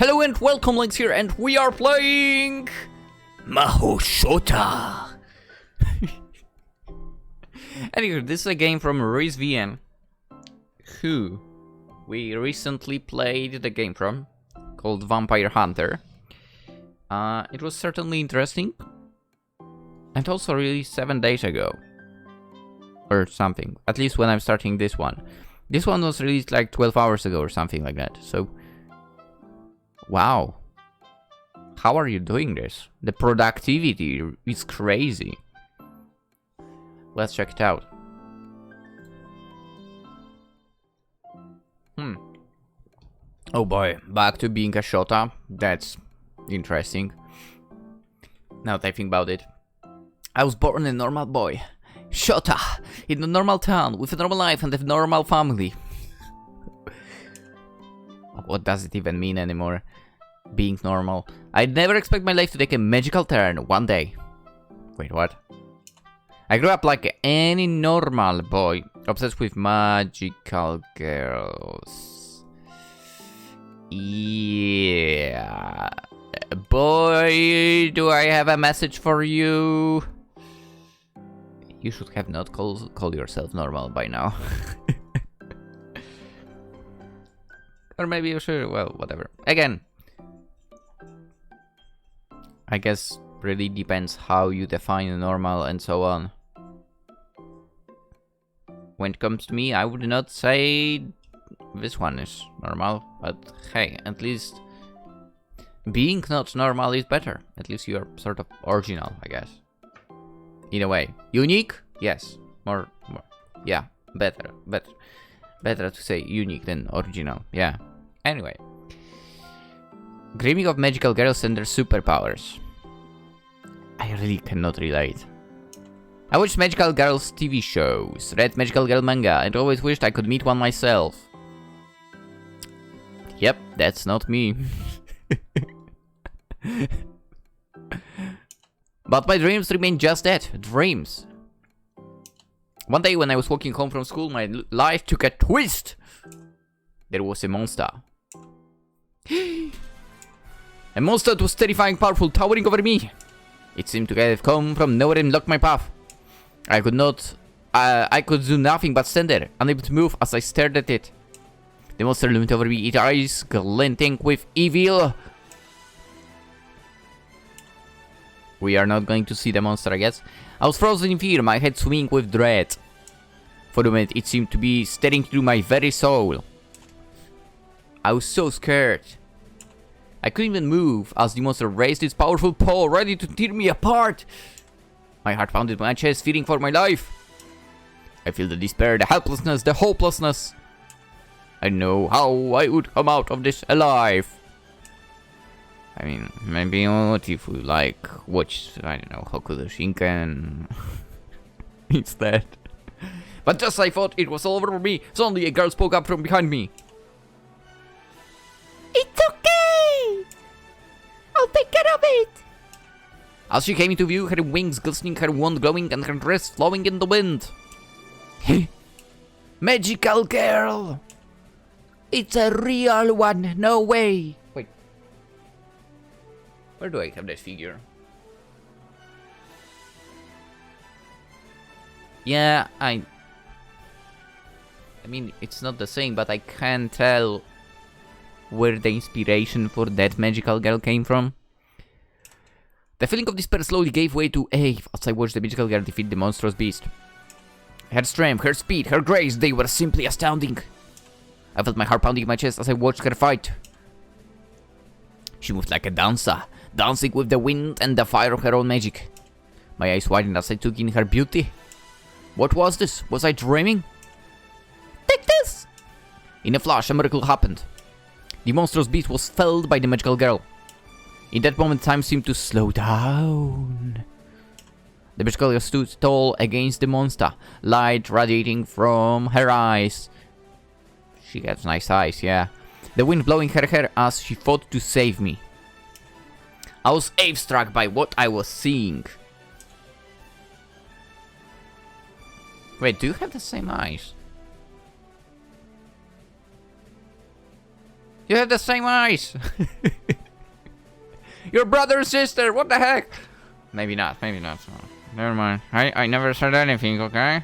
Hello and welcome, Lynx here, and we are playing Mahou Shoujo. Anyway, this is a game from RizVN, who we recently played the game from, called Vampire Hunter. It was certainly interesting, and also released 7 days ago, or something, at least when I'm starting this one. This one was released like 12 hours ago or something like that, so... Wow. How are you doing this? The productivity is crazy. Let's check it out. Oh boy, back to being a Shota. That's interesting. Now that I think about it. I was born a normal boy. Shota! In a normal town, with a normal life and a normal family. What does it even mean anymore? Being normal. I'd never expect my life to take a magical turn one day. Wait, what? I grew up like any normal boy, obsessed with magical girls. Yeah. Boy, do I have a message for you. You should have not call yourself normal by now. Or maybe you should, well, whatever. Again, I guess really depends how you define normal and so on. When it comes to me, I would not say this one is normal, but hey, at least being not normal is better. At least you're sort of original, I guess. In a way. Unique? Yes. More, yeah, better to say unique than original, yeah. Anyway. Dreaming of magical girls and their superpowers. I really cannot relate. I watched magical girls TV shows, read magical girl manga, and always wished I could meet one myself. Yep, that's not me. But my dreams remain just that, dreams. One day when I was walking home from school, my life took a twist. There was a monster. A monster that was terrifying, powerful, towering over me. It seemed to have come from nowhere and blocked my path. I could do nothing but stand there, unable to move as I stared at it. The monster loomed over me, its eyes glinting with evil. We are not going to see the monster, I guess. I was frozen in fear, my head swimming with dread. For a moment, it seemed to be staring through my very soul. I was so scared. I couldn't even move as the monster raised its powerful paw, ready to tear me apart. My heart pounded my chest, fearing for my life. I feel the despair, the helplessness, the hopelessness. I know how I would come out of this alive. I mean, maybe what if we like watch, I don't know, Hokuto no Shinken instead. But just as I thought it was all over for me, suddenly a girl spoke up from behind me. It's okay! I'll take care of it! As she came into view, her wings glistening, her wand glowing, and her dress flowing in the wind. Magical girl! It's a real one, no way! Wait. Where do I have that figure? Yeah, I mean, it's not the same, but I can tell where the inspiration for that magical girl came from. The feeling of despair slowly gave way to awe as I watched the magical girl defeat the monstrous beast. Her strength, her speed, her grace, they were simply astounding. I felt my heart pounding in my chest as I watched her fight. She moved like a dancer, dancing with the wind and the fire of her own magic. My eyes widened as I took in her beauty. What was this? Was I dreaming? Take this! In a flash, a miracle happened. The monstrous beast was felled by the magical girl. In that moment, time seemed to slow down. The magical girl stood tall against the monster, light radiating from her eyes. She has nice eyes, yeah. The wind blowing her hair as she fought to save me. I was awe-struck by what I was seeing. Wait, do you have the same eyes? You have the same eyes! Your brother and sister, what the heck? Maybe not. Never mind. I never said anything, okay?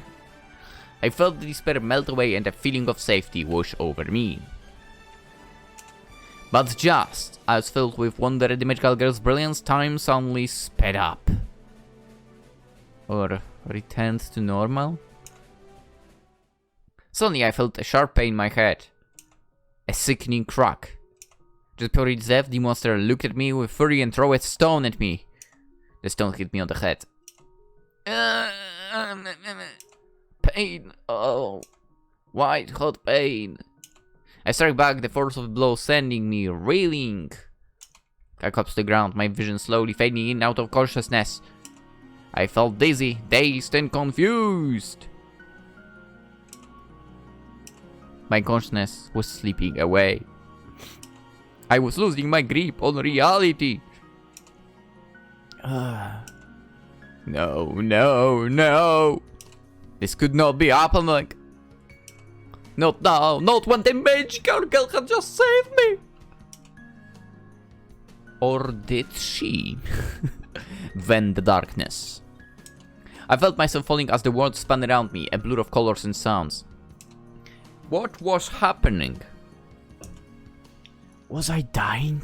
I felt the despair melt away and a feeling of safety wash over me. But just as I was filled with wonder at the magical girl's brilliance, time suddenly sped up. Or returned to normal? Suddenly I felt a sharp pain in my head. A sickening crack. Just before its death, the monster looked at me with fury and threw a stone at me. The stone hit me on the head. Pain. Oh. White hot pain. I struck back, the force of the blow sending me reeling. I collapsed to the ground, my vision slowly fading in and out of consciousness. I felt dizzy, dazed and confused. My consciousness was slipping away. I was losing my grip on reality. No. This could not be happening. Not now, not when the magical girl had just saved me. Or did she? Then the darkness. I felt myself falling as the world spun around me, a blur of colors and sounds. What was happening? Was I dying?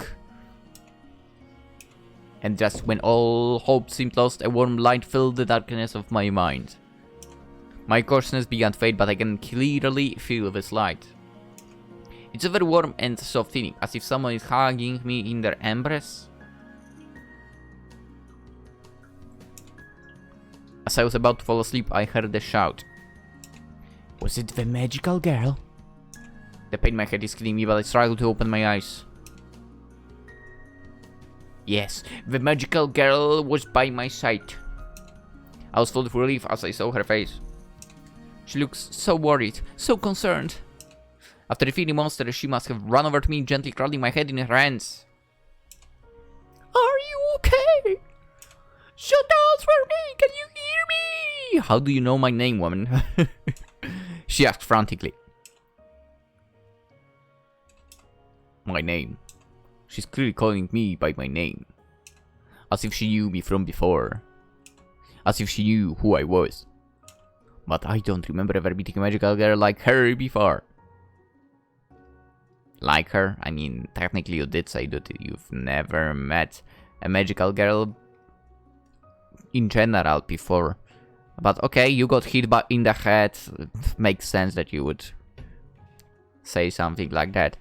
And just when all hope seemed lost, a warm light filled the darkness of my mind. My consciousness began to fade, but I can clearly feel this light. It's a very warm and soft feeling, as if someone is hugging me in their embrace. As I was about to fall asleep, I heard a shout. Was it the magical girl? The pain in my head is killing me, but I struggle to open my eyes. Yes, the magical girl was by my side. I was full of relief as I saw her face. She looks so worried, so concerned. After defeating the monster, she must have run over to me, gently cradling my head in her hands. Are you okay? Shota, answer me! Can you hear me? How do you know my name, woman? She asked frantically. My name. She's clearly calling me by my name. As if she knew me from before. As if she knew who I was. But I don't remember ever meeting a magical girl like her before. Like her? I mean, technically you did say that you've never met a magical girl in general before. But okay, you got hit in the head. It makes sense that you would say something like that.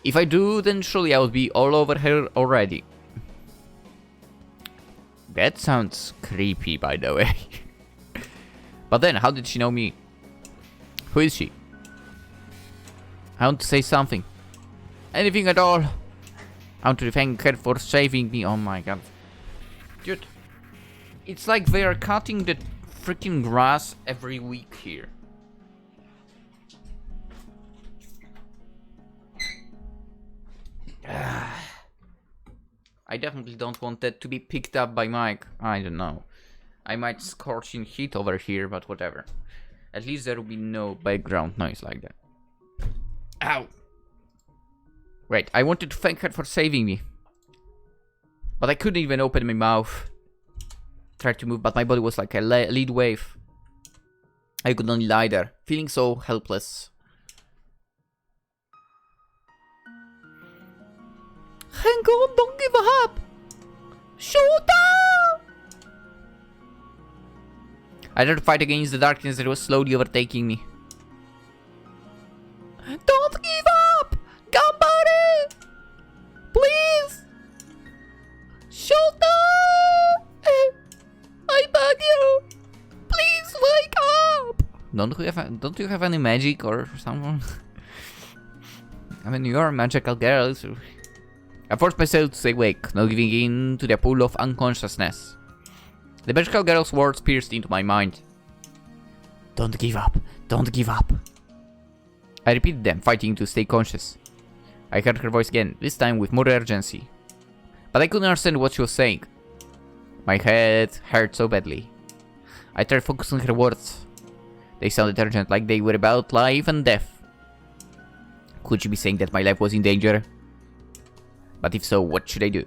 If I do, then surely I would be all over her already. That sounds creepy, by the way. But then, how did she know me? Who is she? I want to say something. Anything at all. I want to thank her for saving me. Oh my god. Dude. It's like they are cutting the freaking grass every week here. I definitely don't want that to be picked up by Mike. I don't know. I might scorching heat over here, but whatever. At least there will be no background noise like that. Ow! Wait, I wanted to thank her for saving me. But I couldn't even open my mouth. Tried to move, but my body was like a lead wave. I could only lie there, feeling so helpless. Hang on, don't give up! Shota! I tried to fight against the darkness that was slowly overtaking me. Don't give up! Gambare! Please! Shota! I beg you! Please wake up! Don't you have any magic or something? I mean, you're a magical girl, so... I forced myself to stay awake, not giving in to the pool of unconsciousness. The magical girl's words pierced into my mind. Don't give up. Don't give up. I repeated them, fighting to stay conscious. I heard her voice again, this time with more urgency. But I couldn't understand what she was saying. My head hurt so badly. I tried focusing on her words. They sounded urgent, like they were about life and death. Could she be saying that my life was in danger? But if so, what should I do?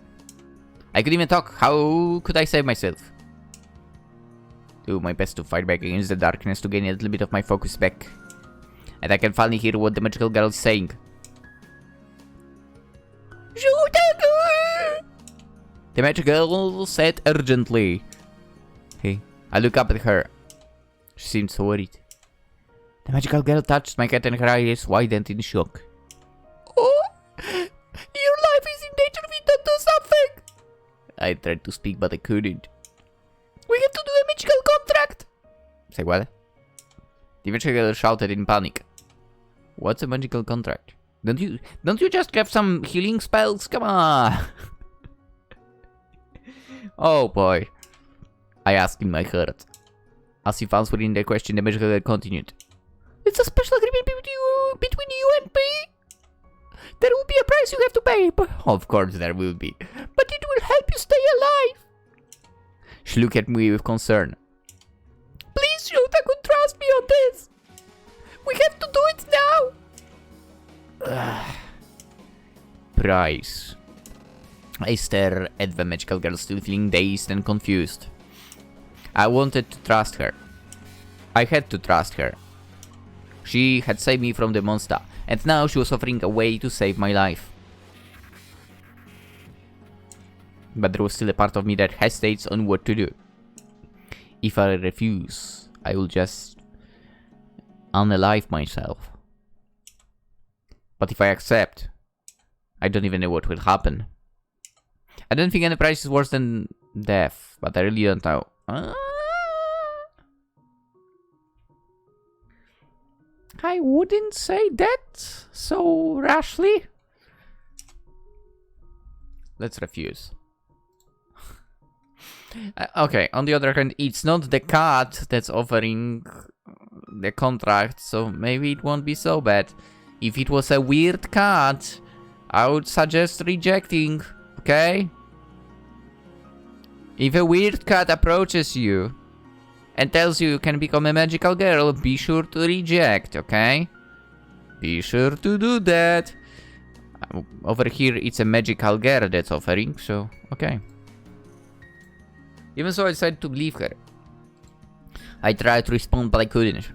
I could even talk. How could I save myself? Do my best to fight back against the darkness to gain a little bit of my focus back. And I can finally hear what the magical girl is saying. Shota! The magical girl said urgently. Hey, I look up at her. She seemed so worried. The magical girl touched my cat and her eyes widened in shock. Oh, your life is in danger if you don't do something. I tried to speak, but I couldn't. We have to do a magical contract. Say what? The magical girl shouted in panic. What's a magical contract? Don't you just have some healing spells? Come on. Oh boy. I asked in my heart. As if answering the question, the magical girl continued. It's a special agreement between you and me. There will be a price you have to pay. Of course there will be. But it will help you stay alive. She looked at me with concern. Please, Shota, could trust me on this. We have to do it now. Price. I stare at the magical girl, still feeling dazed and confused. I wanted to trust her. I had to trust her. She had saved me from the monster, and now she was offering a way to save my life. But there was still a part of me that hesitates on what to do. If I refuse, I will just unalive myself. But if I accept, I don't even know what will happen. I don't think any price is worse than death, but I really don't know. I wouldn't say that so rashly. Let's refuse. Okay, on the other hand, it's not the cat that's offering the contract, so maybe it won't be so bad. If it was a weird cat, I would suggest rejecting, okay? If a weird cat approaches you and tells you can become a magical girl, be sure to reject, okay? Be sure to do that. Over here, it's a magical girl that's offering, so okay. Even so, I decided to believe her. I tried to respond, but I couldn't.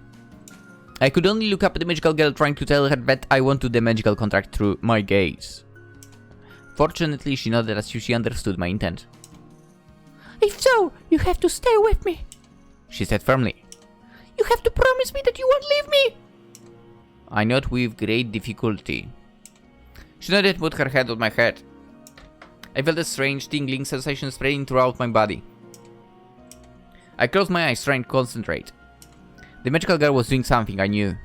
I could only look up at the magical girl, trying to tell her that I wanted the magical contract through my gaze. Fortunately, she nodded as if she understood my intent. If so, you have to stay with me, she said firmly. You have to promise me that you won't leave me. I nodded with great difficulty. She nodded and put her head on my head. I felt a strange tingling sensation spreading throughout my body. I closed my eyes, trying to concentrate. The magical girl was doing something I knew.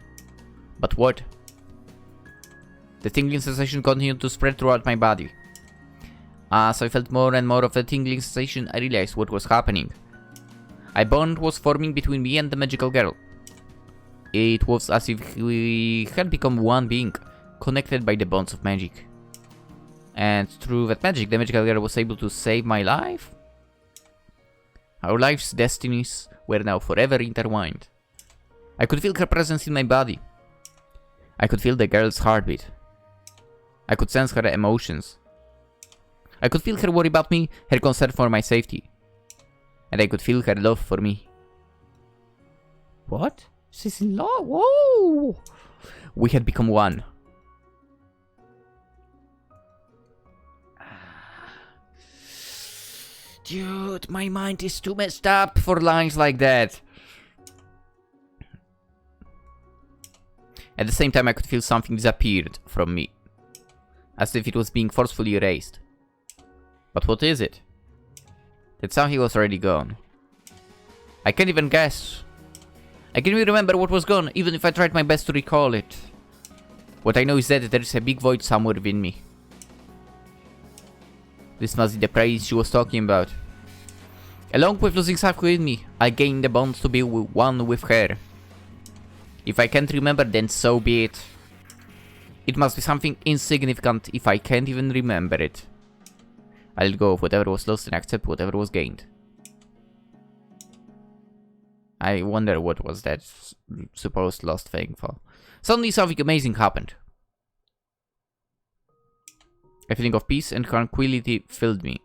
But what? The tingling sensation continued to spread throughout my body. As I felt more and more of the tingling sensation, I realized what was happening. A bond was forming between me and the magical girl. It was as if we had become one being, connected by the bonds of magic. And through that magic, the magical girl was able to save my life? Our lives' destinies were now forever intertwined. I could feel her presence in my body. I could feel the girl's heartbeat. I could sense her emotions. I could feel her worry about me, her concern for my safety. And I could feel her love for me. What? She's in love? Whoa! We had become one. Dude, my mind is too messed up for lines like that. At the same time, I could feel something disappeared from me. As if it was being forcefully erased. But what is it? That something was already gone. I can't even guess. I can't even remember what was gone, even if I tried my best to recall it. What I know is that there is a big void somewhere within me. This must be the praise she was talking about. Along with losing something within me, I gained the bond to be one with her. If I can't remember, then so be it. It must be something insignificant if I can't even remember it. I'll let go of whatever was lost and accept whatever was gained. I wonder what was that supposed lost thing for. Suddenly something amazing happened. A feeling of peace and tranquility filled me.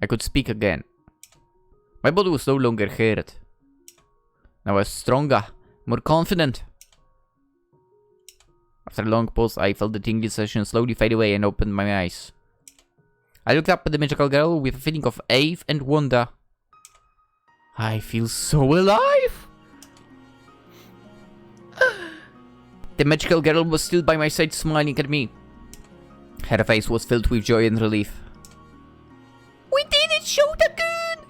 I could speak again. My body was no longer hurt. Now I was stronger, more confident. After a long pause, I felt the tingling sensation slowly fade away and opened my eyes. I looked up at the magical girl with a feeling of awe and wonder. I feel so alive! The magical girl was still by my side, smiling at me. Her face was filled with joy and relief. We did it, Shota-kun!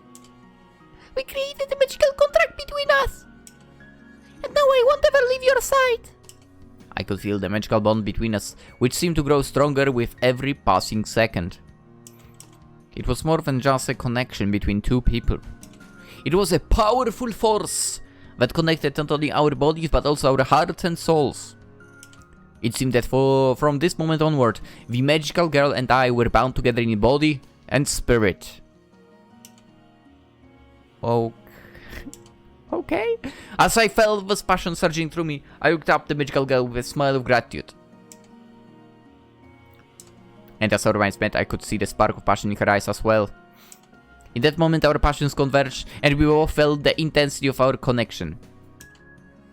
We created a magical contract between us! And now I won't ever leave your side! I could feel the magical bond between us, which seemed to grow stronger with every passing second. It was more than just a connection between two people. It was a powerful force that connected not only our bodies but also our hearts and souls. It seemed that from this moment onward, the magical girl and I were bound together in body and spirit. Oh. Okay. As I felt this passion surging through me, I looked up the magical girl with a smile of gratitude. And as our minds met, I could see the spark of passion in her eyes as well. In that moment, our passions converged, and we all felt the intensity of our connection.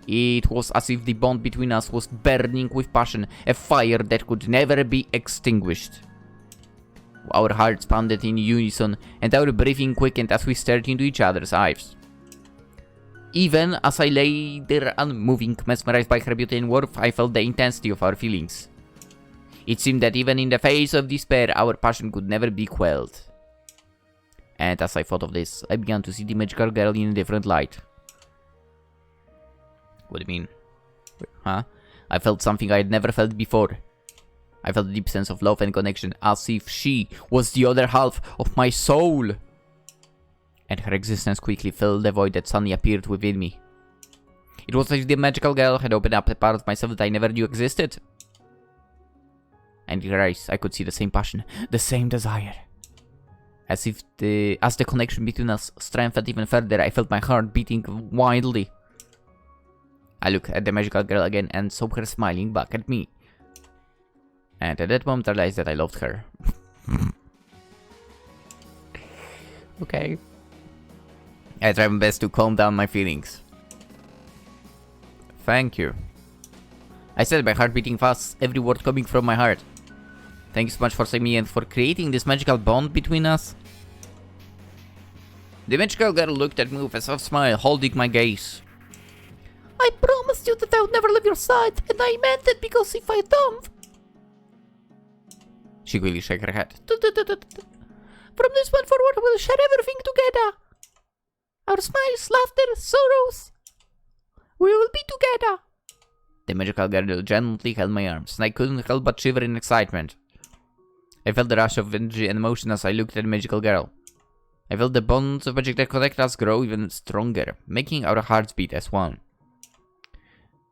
It was as if the bond between us was burning with passion, a fire that could never be extinguished. Our hearts pounded in unison, and our breathing quickened as we stared into each other's eyes. Even as I lay there unmoving, mesmerized by her beauty and warmth, I felt the intensity of our feelings. It seemed that even in the face of despair, our passion could never be quelled. And as I thought of this, I began to see the magical girl in a different light. What do you mean? Huh? I felt something I had never felt before. I felt a deep sense of love and connection, as if she was the other half of my soul. And her existence quickly filled the void that suddenly appeared within me. It was as if the magical girl had opened up a part of myself that I never knew existed. And in her eyes, I could see the same passion, the same desire. As the connection between us strengthened even further, I felt my heart beating wildly. I looked at the magical girl again and saw her smiling back at me. And at that moment I realized that I loved her. Okay. I tried my best to calm down my feelings. Thank you. I said, my heart beating fast, every word coming from my heart. Thank you so much for saving me and for creating this magical bond between us. The magical girl looked at me with a soft smile, holding my gaze. I promised you that I would never leave your side, and I meant it, because if I don't... She quickly shook her head. From this point forward, we'll share everything together. Our smiles, laughter, sorrows. We will be together. The magical girl gently held my arms, and I couldn't help but shiver in excitement. I felt the rush of energy and emotion as I looked at the magical girl. I felt the bonds of magic that connect us grow even stronger, making our hearts beat as one.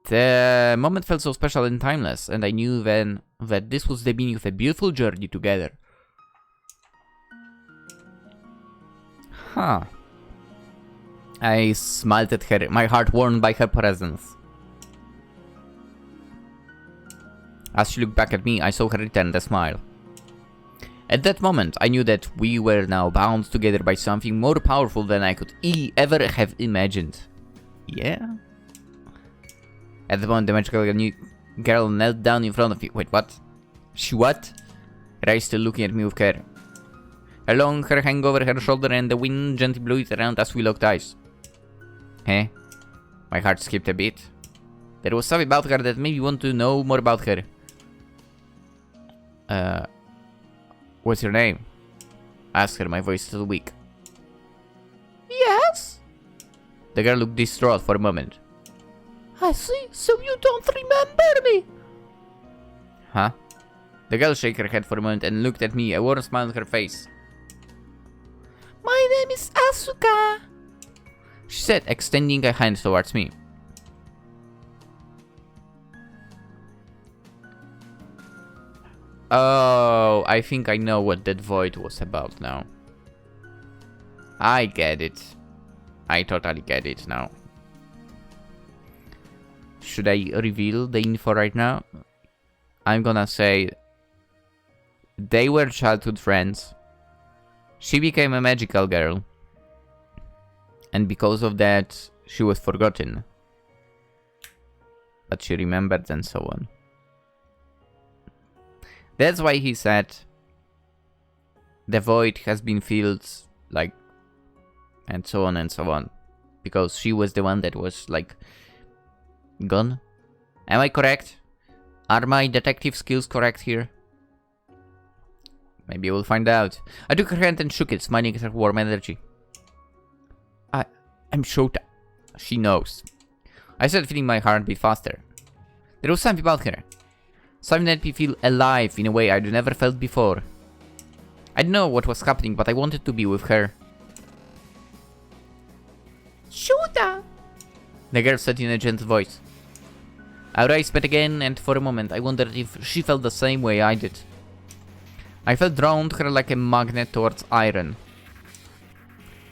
The moment felt so special and timeless, and I knew then that this was the beginning of a beautiful journey together. Huh. I smiled at her, my heart warmed by her presence. As she looked back at me, I saw her return the smile. At that moment, I knew that we were now bound together by something more powerful than I could ever have imagined. Yeah? At the moment, the magical girl knelt down in front of me. Wait, what? She what? Her eyes still looking at me with care. Her long hair hung over her shoulder and the wind gently blew it around as we locked eyes. Eh? My heart skipped a bit. There was something about her that made me want to know more about her. What's your name? I asked her, my voice still weak. Yes? The girl looked distraught for a moment. I see, so you don't remember me. Huh? The girl shook her head for a moment and looked at me, a warm smile on her face. My name is Asuka, she said, extending a hand towards me. Oh, I think I know what that void was about now. I get it. I totally get it now. Should I reveal the info right now? I'm gonna say They were childhood friends. She became a magical girl. And because of that, she was forgotten. But she remembered and so on. That's why he said the void has been filled, like, and so on and so on. Because she was the one that was, like, gone. Am I correct? Are my detective skills correct here? Maybe we'll find out. I took her hand and shook it, smiling at her warm energy. I'm Shota. She knows. I started feeling my heart beat faster. There was something about her. Something that made me feel alive in a way I'd never felt before. I didn't know what was happening, but I wanted to be with her. Shota! The girl said in a gentle voice. Our eyes met again, and for a moment I wondered if she felt the same way I did. I felt drawn to her like a magnet towards iron.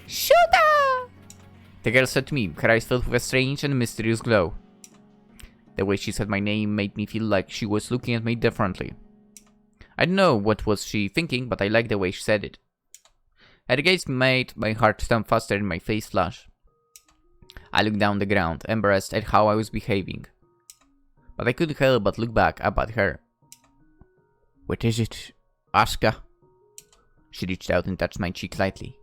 Shota! The girl said to me, her eyes filled with a strange and mysterious glow. The way she said my name made me feel like she was looking at me differently. I don't know what was she thinking, but I liked the way she said it. Her gaze made my heart stamp faster and my face flush. I looked down the ground, embarrassed at how I was behaving. But I couldn't help but look back up at her. What is it, Asuka? She reached out and touched my cheek lightly,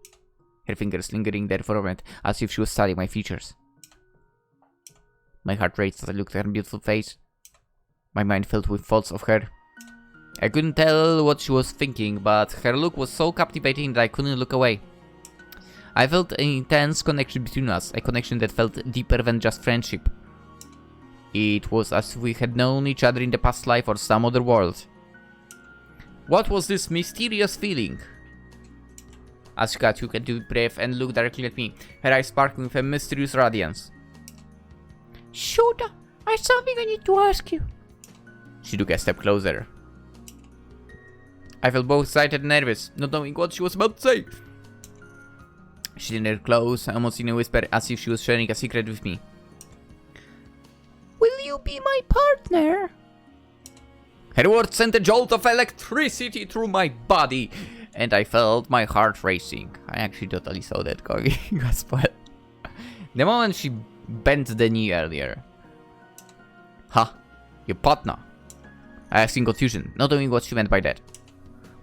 her fingers lingering there for a moment, as if she was studying my features. My heart raced as I looked at her beautiful face. My mind filled with thoughts of her. I couldn't tell what she was thinking, but her look was so captivating that I couldn't look away. I felt an intense connection between us, a connection that felt deeper than just friendship. It was as if we had known each other in the past life or some other world. What was this mysterious feeling? Asuka took a deep breath and looked directly at me, her eyes sparkling with a mysterious radiance. Shota, I have something I need to ask you. She took a step closer. I felt both excited and nervous, not knowing what she was about to say. She leaned her close, almost in a whisper, as if she was sharing a secret with me. Will you be my partner? Her words sent a jolt of electricity through my body, and I felt my heart racing. I actually totally saw that going as well. The moment she bent the knee earlier. Huh? Your partner? I asked in confusion, not knowing what she meant by that.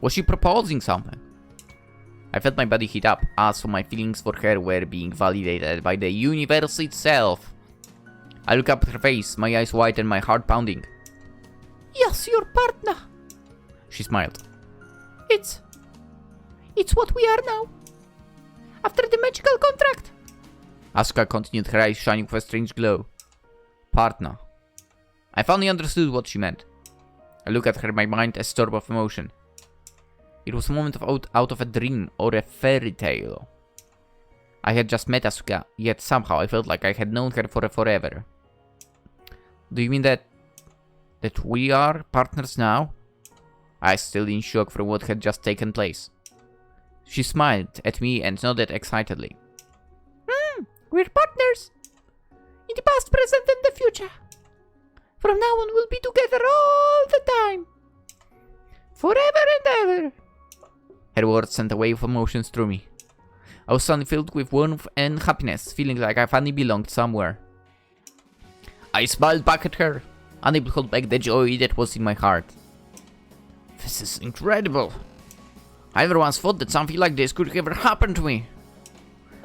Was she proposing something? I felt my body heat up, as for my feelings for her were being validated by the universe itself. I looked up at her face, my eyes wide and my heart pounding. Yes, your partner. She smiled. It's what we are now. After the magical contract. Asuka continued, her eyes shining with a strange glow. Partner. I finally understood what she meant. I looked at her in my mind, a storm of emotion. It was a moment out of a dream or a fairy tale. I had just met Asuka, yet somehow I felt like I had known her for forever. Do you mean that we are partners now? I was still in shock from what had just taken place. She smiled at me and nodded excitedly. We're partners. In the past, present, and the future. From now on, we'll be together all the time. Forever and ever. Her words sent a wave of emotions through me. I was suddenly filled with warmth and happiness, feeling like I finally belonged somewhere. I smiled back at her, unable to hold back the joy that was in my heart. This is incredible. I never once thought that something like this could ever happen to me.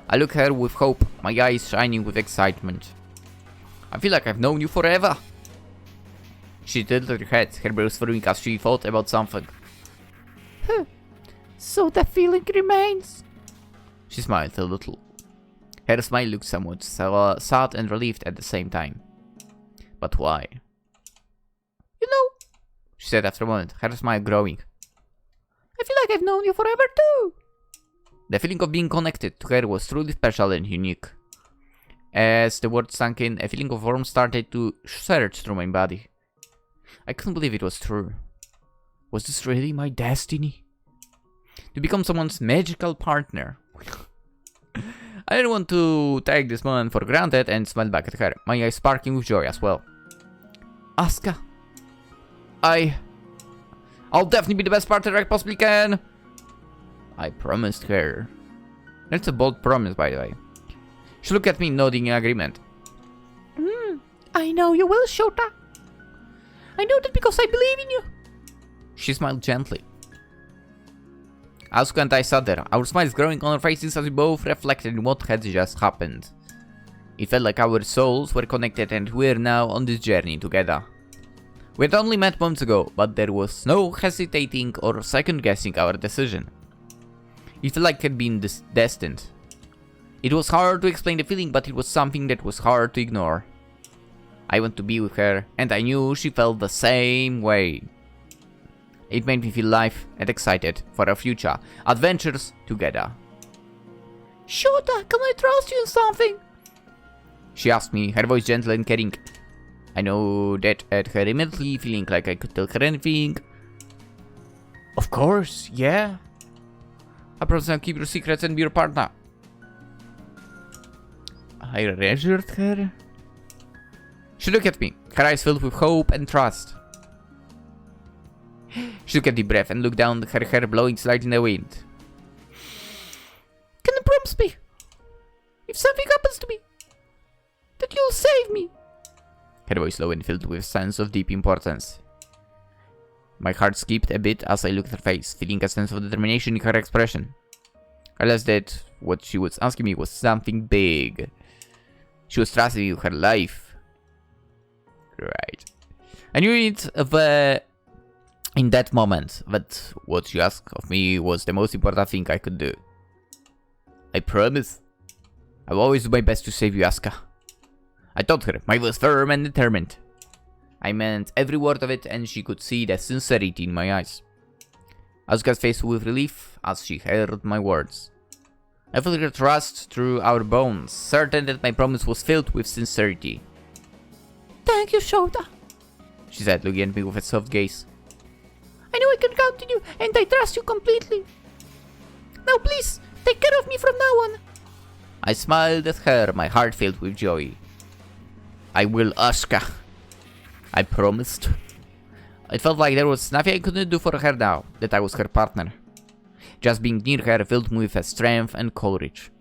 I looked at her with hope, my eyes shining with excitement. I feel like I've known you forever. She tilted her head, her brows furrowing as she thought about something. So the feeling remains. She smiled a little. Her smile looked somewhat sad and relieved at the same time. But why? You know, she said after a moment, her smile growing. I feel like I've known you forever too. The feeling of being connected to her was truly special and unique. As the words sank in, a feeling of warmth started to surge through my body. I couldn't believe it was true. Was this really my destiny? To become someone's magical partner. I didn't want to take this moment for granted and smiled back at her, my eyes sparkling with joy as well. Asuka, I I'll definitely be the best partner I possibly can. I promised her. That's a bold promise, by the way. She looked at me, nodding in agreement. I know you will, Shota. I know that because I believe in you. She smiled gently. Asuka and I sat there, our smiles growing on our faces as we both reflected in what had just happened. It felt like our souls were connected and we were now on this journey together. We had only met months ago, but there was no hesitating or second guessing our decision. It felt like it had been destined. It was hard to explain the feeling, but it was something that was hard to ignore. I wanted to be with her, and I knew she felt the same way. It made me feel alive and excited for our future adventures together. Shota, can I trust you in something? She asked me, her voice gentle and caring. I know that at her immediately, feeling like I could tell her anything. Of course, yeah. I promise I'll keep your secrets and be your partner. I reassured her. She looked at me, her eyes filled with hope and trust. She took a deep breath and looked down, her hair blowing slightly in the wind. Can you promise me, if something happens to me, that you'll save me? Her voice low and filled with a sense of deep importance. My heart skipped a bit as I looked at her face, feeling a sense of determination in her expression. I realized that what she was asking me was something big. She was trusting me with her life. Right. I knew it in that moment that what she asked of me was the most important thing I could do. I promise. I will always do my best to save you, Asuka. I told her, my voice firm and determined. I meant every word of it, and she could see the sincerity in my eyes. Asuka's face with relief as she heard my words. I felt her trust through our bones, certain that my promise was filled with sincerity. Thank you, Shota, she said, looking at me with a soft gaze. I know I can count on you, and I trust you completely. Now please, take care of me from now on. I smiled at her, my heart filled with joy. I will, Asuka. I promised. It felt like there was nothing I couldn't do for her now, that I was her partner. Just being near her filled me with a strength and courage.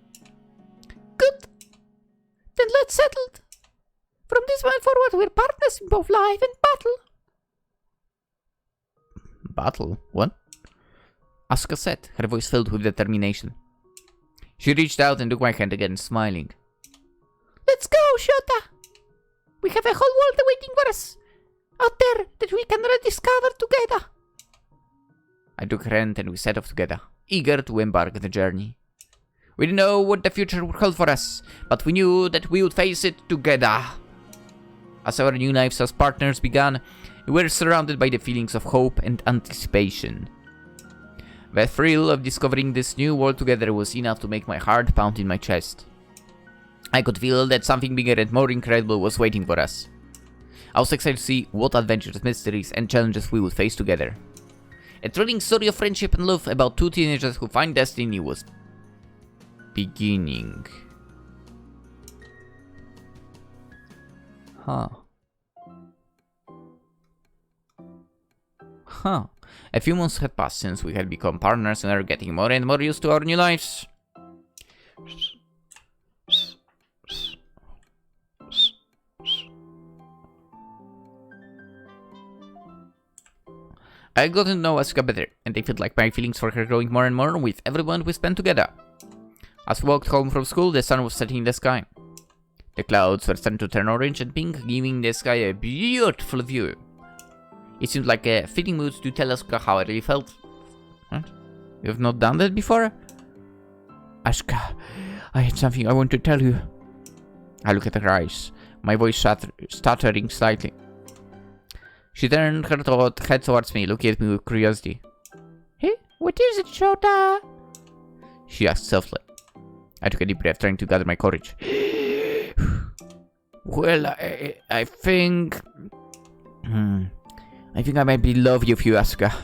Good. Then let's settle it. From this point forward, we're partners in both life and battle. Battle? What? Asuka said, her voice filled with determination. She reached out and took my hand again, smiling. Let's go, Shota. We have a whole world waiting for us out there that we can rediscover together. I took her hand and we set off together, eager to embark on the journey. We didn't know what the future would hold for us, but we knew that we would face it together. As our new lives as partners began, we were surrounded by the feelings of hope and anticipation. The thrill of discovering this new world together was enough to make my heart pound in my chest. I could feel that something bigger and more incredible was waiting for us. I was excited to see what adventures, mysteries, and challenges we would face together. A thrilling story of friendship and love about two teenagers who find destiny was beginning. Huh. A few months had passed since we had become partners and were getting more and more used to our new lives. I got to know Asuka better, and I felt like my feelings for her growing more and more with everyone we spent together. As we walked home from school, the sun was setting in the sky. The clouds were starting to turn orange and pink, giving the sky a beautiful view. It seemed like a fitting mood to tell Asuka how I really felt. What? You have not done that before? Asuka, I had something I want to tell you. I looked at her eyes, my voice stuttering slightly. She turned her head towards me, looking at me with curiosity. Hey, what is it, Shota? She asked softly. I took a deep breath, trying to gather my courage. Well, I think... I think I might be in love with you, Asuka.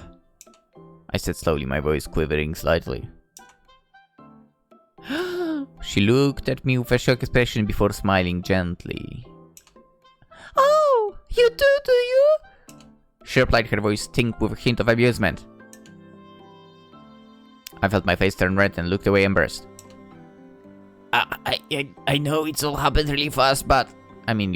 I said slowly, my voice quivering slightly. She looked at me with a shocked expression before smiling gently. Oh, you do you? She replied, her voice tinged with a hint of amusement. I felt my face turn red and looked away embarrassed. I know it's all happened really fast, but... I mean,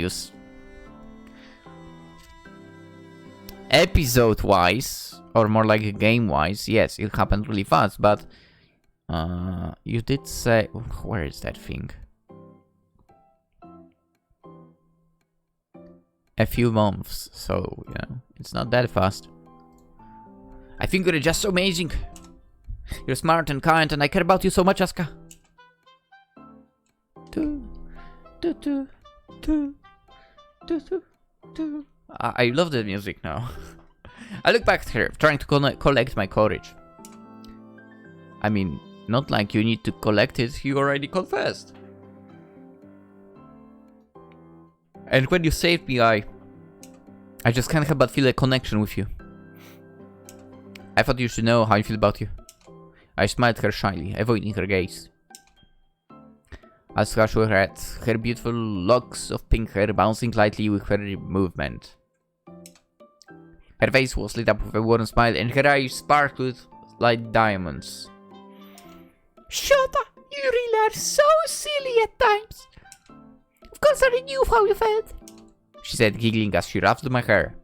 episode-wise, or more like game-wise, yes, it happened really fast, but... you did say... Where is that thing? A few months, so, you know, it's not that fast. I think you're just so amazing. You're smart and kind, and I care about you so much, Asuka. I love the music now. I look back at her, trying to collect my courage. I mean, not like you need to collect it, you already confessed. And when you saved me, I just can't help but feel a connection with you. I thought you should know how I feel about you. I smiled at her shyly, avoiding her gaze. Asuka shook her head, her beautiful locks of pink hair bouncing lightly with her movement. Her face was lit up with a warm smile, and her eyes sparkled like diamonds. Shota, you really are so silly at times. Of course I knew how you felt, she said, giggling as she ruffled my hair.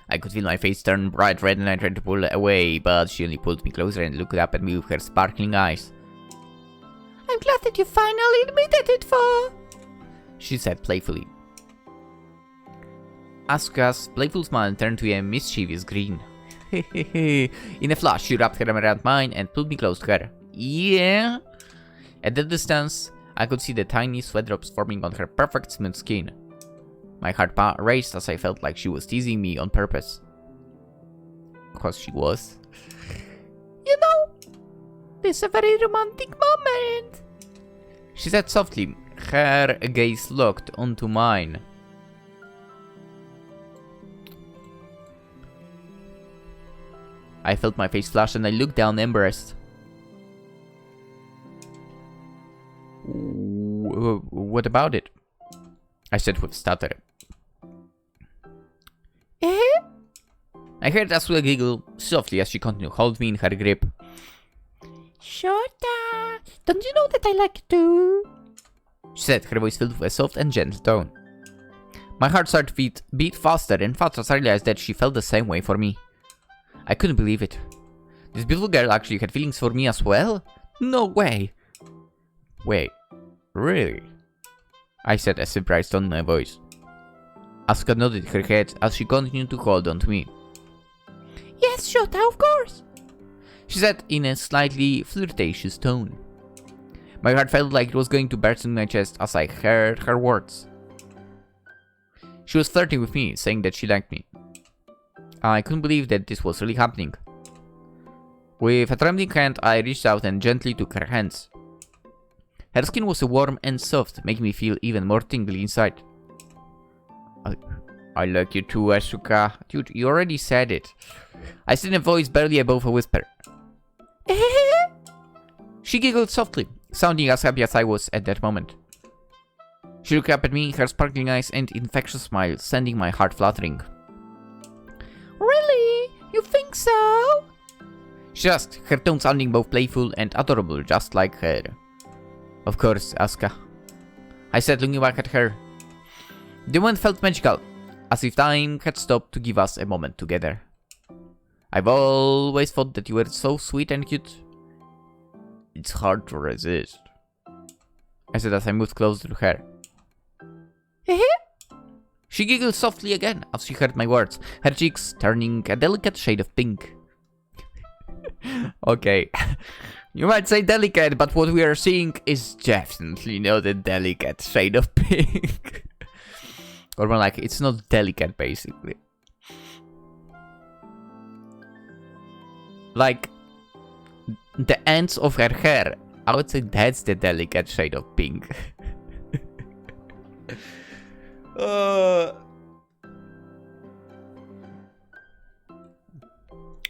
I could feel my face turn bright red and I tried to pull away, but she only pulled me closer and looked up at me with her sparkling eyes. I'm glad that you finally admitted it, she said playfully. Asuka's playful smile turned to a mischievous grin. In a flash, she wrapped her arm around mine and pulled me close to her. Yeah? At that distance, I could see the tiny sweat drops forming on her perfect smooth skin. My heart raced as I felt like she was teasing me on purpose. Cause she was. You know, this is a very romantic moment, she said softly, her gaze locked onto mine. I felt my face flush and I looked down embarrassed. What about it? I said with stutter. I heard Asuka giggle softly as she continued to hold me in her grip. Shota, don't you know that I like it too? She said, her voice filled with a soft and gentle tone. My heart started to beat faster and faster as I realized that she felt the same way for me. I couldn't believe it. This beautiful girl actually had feelings for me as well? No way! Wait, really? I said, a surprised tone in my voice. Asuka nodded her head as she continued to hold on to me. Yes, Shota, of course, she said in a slightly flirtatious tone. My heart felt like it was going to burst in my chest as I heard her words. She was flirting with me, saying that she liked me. I couldn't believe that this was really happening. With a trembling hand, I reached out and gently took her hands. Her skin was warm and soft, making me feel even more tingly inside. I like you too, Asuka. Dude, you already said it. I said in a voice barely above a whisper. She giggled softly, sounding as happy as I was at that moment. She looked up at me, her sparkling eyes and infectious smile sending my heart fluttering. Really? You think so? She asked, her tone sounding both playful and adorable, just like her. Of course, Asuka, I said, looking back at her. The moment felt magical, as if time had stopped to give us a moment together. I've always thought that you were so sweet and cute. It's hard to resist, I said as I moved closer to her. She giggled softly again as she heard my words, her cheeks turning a delicate shade of pink. Okay, you might say delicate, but what we are seeing is definitely not a delicate shade of pink. Or more like, it's not delicate, basically. Like, the ends of her hair, I would say that's the delicate shade of pink.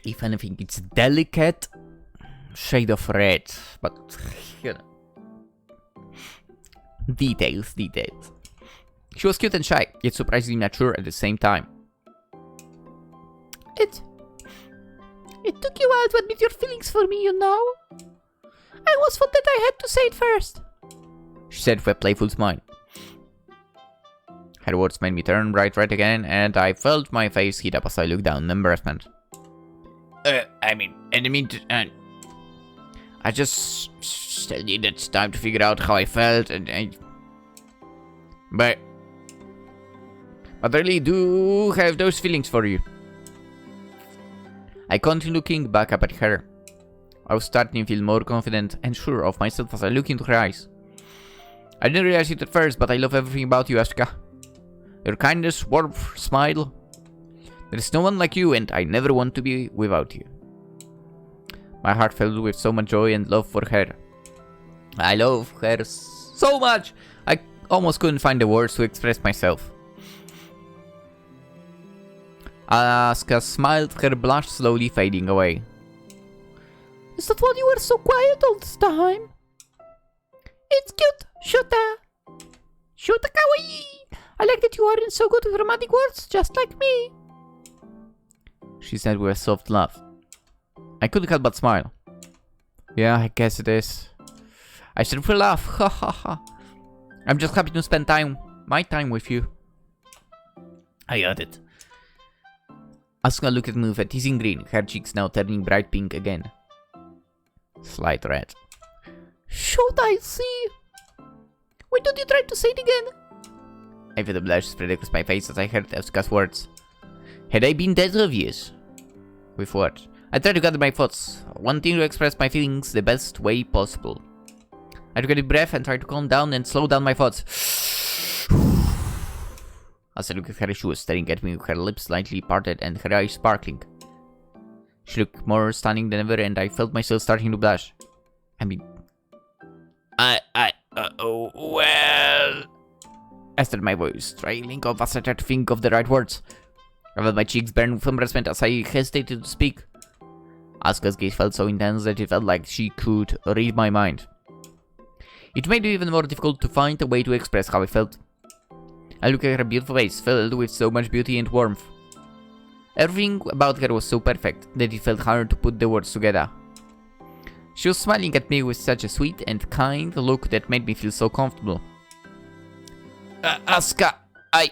If anything, it's delicate shade of red, but you know, details. She was cute and shy, yet surprisingly mature at the same time. took you out to admit your feelings for me, you know. I almost thought that I had to say it first, she said with a playful smile. Her words made me turn bright red again, and I felt my face heat up as I looked down in embarrassment. I just still needed time to figure out how I felt, but I really do have those feelings for you. I continued looking back up at her. I was starting to feel more confident and sure of myself as I looked into her eyes. I didn't realize it at first, but I love everything about you, Asuka. Your kindness, warmth, smile. There is no one like you, and I never want to be without you. My heart filled with so much joy and love for her. I love her so much! I almost couldn't find the words to express myself. Asuka smiled, her blush slowly fading away. Is that why you were so quiet all this time? It's cute, Shota. Shota kawaii. I like that you aren't so good with romantic words, just like me. She said with a soft laugh. I couldn't help but smile. Yeah, I guess it is. I should laugh, ha ha ha. I'm just happy to spend my time with you. I added. Asuka looked at me with a teasing grin, her cheeks now turning bright pink again. Slight red. Shota, I see. Why don't you try to say it again? I felt a blush spread across my face as I heard Asuka's words. Had I been that obvious? With what? I tried to gather my thoughts, wanting to express my feelings the best way possible. I took a deep breath and tried to calm down and slow down my thoughts. As I looked at her, she was staring at me with her lips slightly parted and her eyes sparkling. She looked more stunning than ever, and I felt myself starting to blush. Well... I started my voice, trailing off as I tried to think of the right words. I felt my cheeks burn with embarrassment as I hesitated to speak. Asuka's gaze felt so intense that it felt like she could read my mind. It made it even more difficult to find a way to express how I felt. I looked at her beautiful face, filled with so much beauty and warmth. Everything about her was so perfect that it felt hard to put the words together. She was smiling at me with such a sweet and kind look that made me feel so comfortable. Asuka, I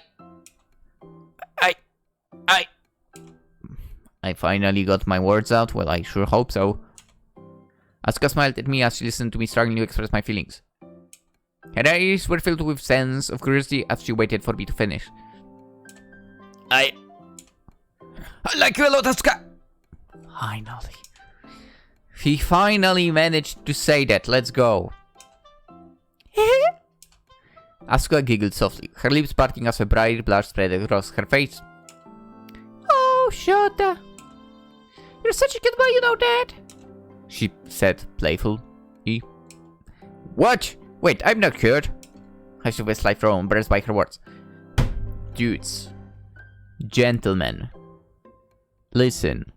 finally got my words out. Well, I sure hope so. Asuka smiled at me as she listened to me struggling to express my feelings. Her eyes were filled with sense of curiosity as she waited for me to finish. I like you a lot, Asuka! Finally. He finally managed to say that. Let's go. Asuka giggled softly, her lips parting as a bright blush spread across her face. Oh, Shota. You're such a cute boy, you know that? She said, playfully. What? Wait, I'm not cute. I shook a slight frown, embarrassed by her words. Dudes. Gentlemen. Listen.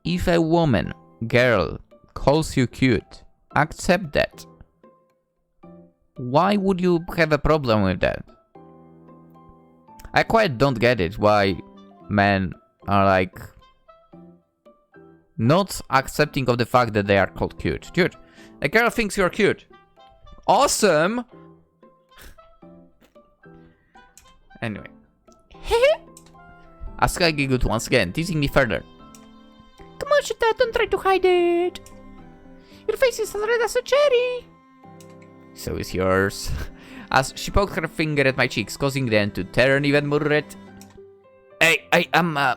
If a woman, girl, calls you cute, accept that. Why would you have a problem with that? I quite don't get it why men are like not accepting of the fact that they are called cute. Dude, a girl thinks you're cute. Awesome! Anyway. Asuka giggled once again, teasing me further. Come on, Shota, don't try to hide it. Your face is as red as a cherry. So is yours. As she poked her finger at my cheeks, causing them to turn even more red. I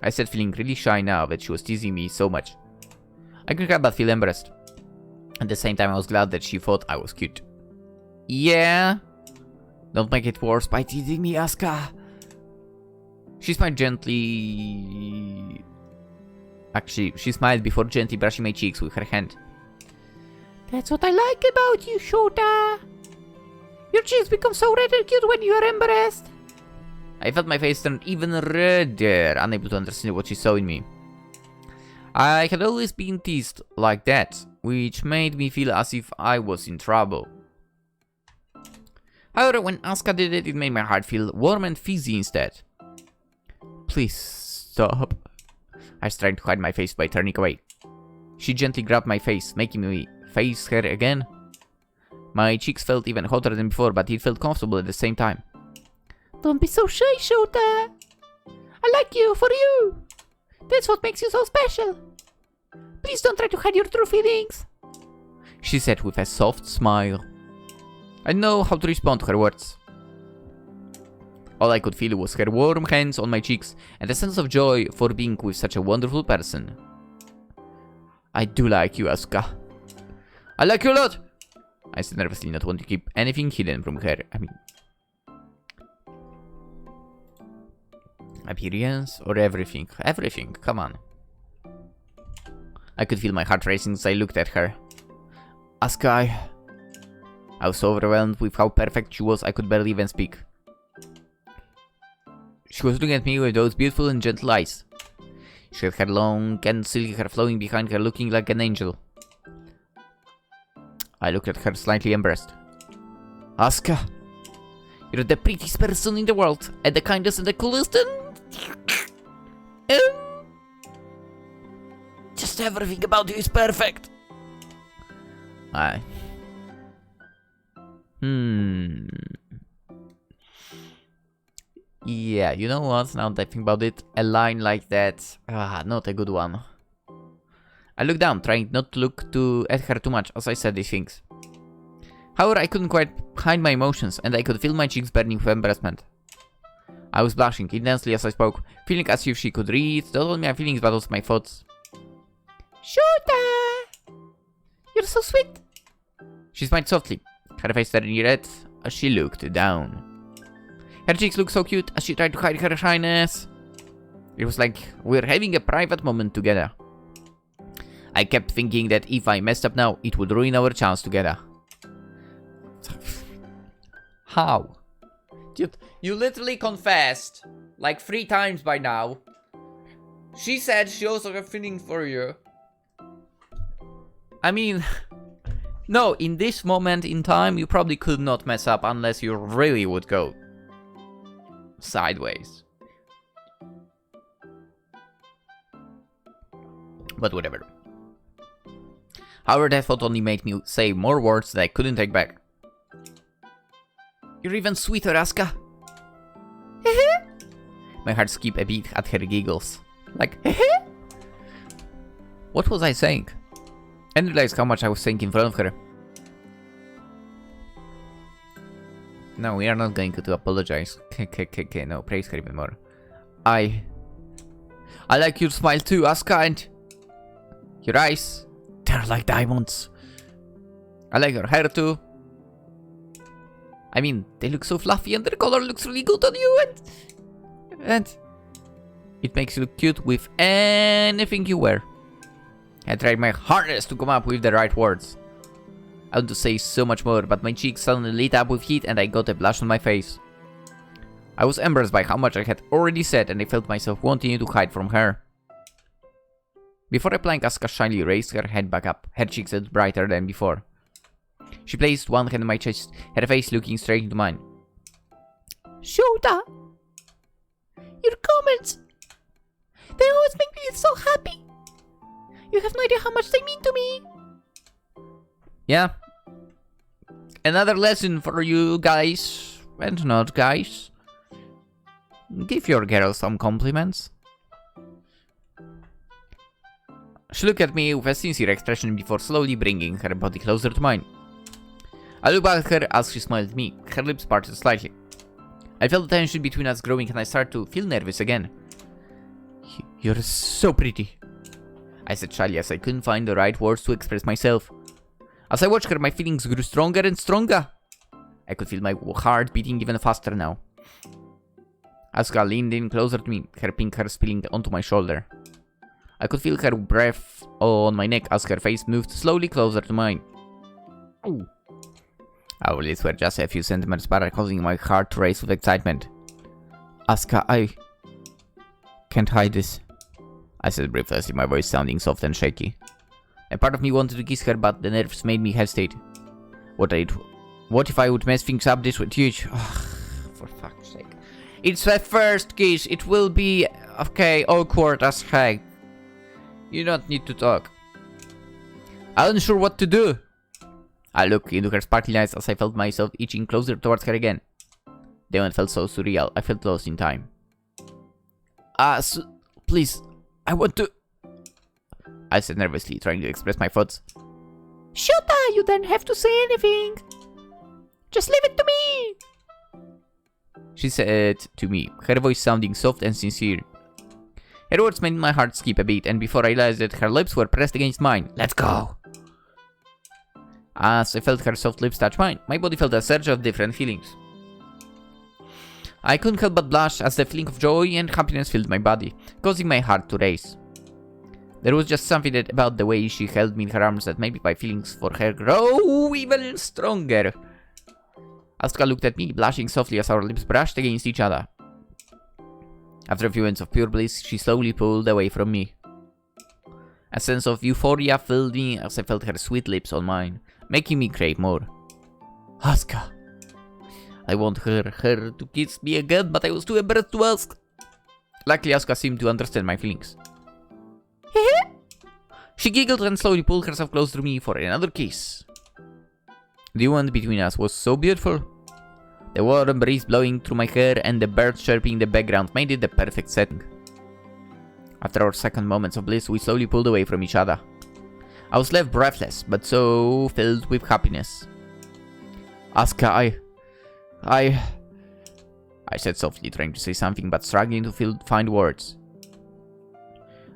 said, feeling really shy now that she was teasing me so much. I couldn't help but feel embarrassed. At the same time, I was glad that she thought I was cute. Yeah? Don't make it worse by teasing me, Asuka. She smiled gently. Actually, she smiled before gently brushing my cheeks with her hand. That's what I like about you, Shota. Your cheeks become so red and cute when you are embarrassed. I felt my face turn even redder, unable to understand what she saw in me. I had always been teased like that, which made me feel as if I was in trouble. However, when Asuka did it, it made my heart feel warm and fizzy instead. Please stop. I was trying to hide my face by turning away. She gently grabbed my face, making me face her again. My cheeks felt even hotter than before, but it felt comfortable at the same time. Don't be so shy, Shota. I like you for you. That's what makes you so special. Please don't try to hide your true feelings, she said with a soft smile. I didn't know how to respond to her words. All I could feel was her warm hands on my cheeks and a sense of joy for being with such a wonderful person. I do like you, Asuka. I like you a lot! I said nervously, not wanting to keep anything hidden from her. Appearance or everything? Everything, come on. I could feel my heart racing as I looked at her. Asuka, I was so overwhelmed with how perfect she was, I could barely even speak. She was looking at me with those beautiful and gentle eyes. She had her long and silky hair flowing behind her, looking like an angel. I looked at her slightly embarrassed. Asuka, you're the prettiest person in the world, and the kindest and the coolest, and just everything about you is perfect. Yeah, you know what, now that I think about it, a line like that, not a good one. I looked down, trying not to look at her too much as I said these things. However, I couldn't quite hide my emotions, and I could feel my cheeks burning with embarrassment. I was blushing intensely as I spoke, feeling as if she could read not only my feelings but also my thoughts. Shota! You're so sweet. She smiled softly, her face turning red as she looked down. Her cheeks looked so cute as she tried to hide her shyness. It was like we were having a private moment together. I kept thinking that if I messed up now, it would ruin our chance together. How? Dude, you literally confessed like 3 times by now. She said she also had feelings for you. I mean, no, in this moment in time, you probably could not mess up unless you really would go sideways. But whatever. However, that thought only made me say more words that I couldn't take back. You're even sweeter, Asuka. My heart skipped a beat at her giggles. Like, what was I saying? I didn't realize how much I was saying in front of her. No, we are not going to apologize. No, praise her even more. I like your smile too, Asuka, and your eyes, they're like diamonds. I like your hair too. I mean, they look so fluffy and their color looks really good on you, and it makes you look cute with anything you wear. I tried my hardest to come up with the right words. I want to say so much more, but my cheeks suddenly lit up with heat and I got a blush on my face. I was embarrassed by how much I had already said and I felt myself wanting to hide from her. Before replying, Asuka shyly raised her head back up, her cheeks looked brighter than before. She placed one hand on my chest, her face looking straight into mine. Shota! Your comments! They always make me feel so happy! You have no idea how much they mean to me! Yeah. Another lesson for you guys, and not guys. Give your girl some compliments. She looked at me with a sincere expression before slowly bringing her body closer to mine. I looked back at her as she smiled at me, her lips parted slightly. I felt the tension between us growing and I started to feel nervous again. You're so pretty, I said shyly as I couldn't find the right words to express myself. As I watched her, my feelings grew stronger and stronger. I could feel my heart beating even faster now. Asuka leaned in closer to me, her pink hair spilling onto my shoulder. I could feel her breath on my neck as her face moved slowly closer to mine. Our lips were just a few centimeters apart, causing my heart to race with excitement. Asuka, I can't hide this, I said breathlessly, my voice sounding soft and shaky. A part of me wanted to kiss her, but the nerves made me hesitate. What if I would mess things up this with you? For fuck's sake. It's the first kiss. It will be, okay, awkward as heck. You don't need to talk. I'm unsure what to do. I looked into her sparkling eyes as I felt myself inching closer towards her again. The moment felt so surreal, I felt lost in time. Please, I want to... I said nervously, trying to express my thoughts. Shota, you don't have to say anything. Just leave it to me. She said to me, her voice sounding soft and sincere. Her words made my heart skip a beat, and before I realized it, her lips were pressed against mine. Let's go! As I felt her soft lips touch mine, my body felt a surge of different feelings. I couldn't help but blush as the feeling of joy and happiness filled my body, causing my heart to race. There was just something about the way she held me in her arms that made my feelings for her grow even stronger. Asuka looked at me, blushing softly as our lips brushed against each other. After a few minutes of pure bliss, she slowly pulled away from me. A sense of euphoria filled me as I felt her sweet lips on mine, making me crave more. Asuka. I want her to kiss me again, but I was too embarrassed to ask. Luckily, Asuka seemed to understand my feelings. She giggled and slowly pulled herself close to me for another kiss. The one between us was so beautiful. The warm breeze blowing through my hair and the birds chirping in the background made it the perfect setting. After our second moments of bliss, we slowly pulled away from each other. I was left breathless, but so filled with happiness. Asuka, I said softly, trying to say something but struggling to find words.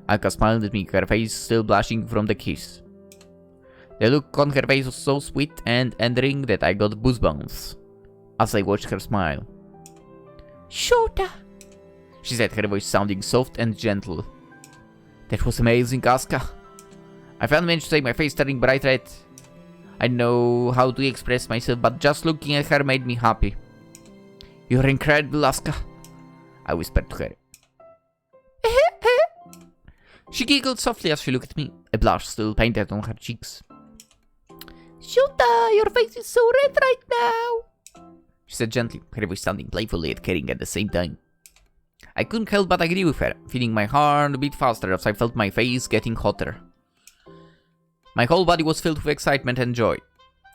Asuka smiled at me, her face still blushing from the kiss. The look on her face was so sweet and endearing that I got goosebumps as I watched her smile. Shota, she said, her voice sounding soft and gentle. That was amazing, Asuka. I finally managed to say, my face turning bright red. I know how to express myself, but just looking at her made me happy. You're incredible, Asuka, I whispered to her. She giggled softly as she looked at me, a blush still painted on her cheeks. Shota, your face is so red right now, she said gently, her voice sounding playful yet caring at the same time. I couldn't help but agree with her, feeling my heart beat faster as I felt my face getting hotter. My whole body was filled with excitement and joy,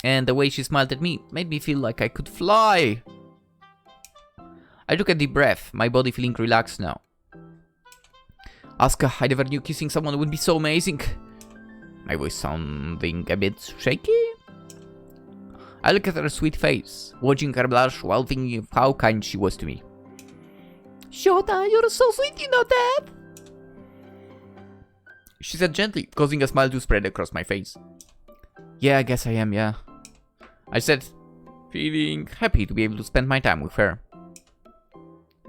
and the way she smiled at me made me feel like I could fly. I took a deep breath, my body feeling relaxed now. Asuka, I never knew kissing someone would be so amazing. My voice sounding a bit shaky. I looked at her sweet face, watching her blush while thinking of how kind she was to me. Shota, you're so sweet, you know that? She said gently, causing a smile to spread across my face. Yeah, I guess I am, yeah. I said, feeling happy to be able to spend my time with her.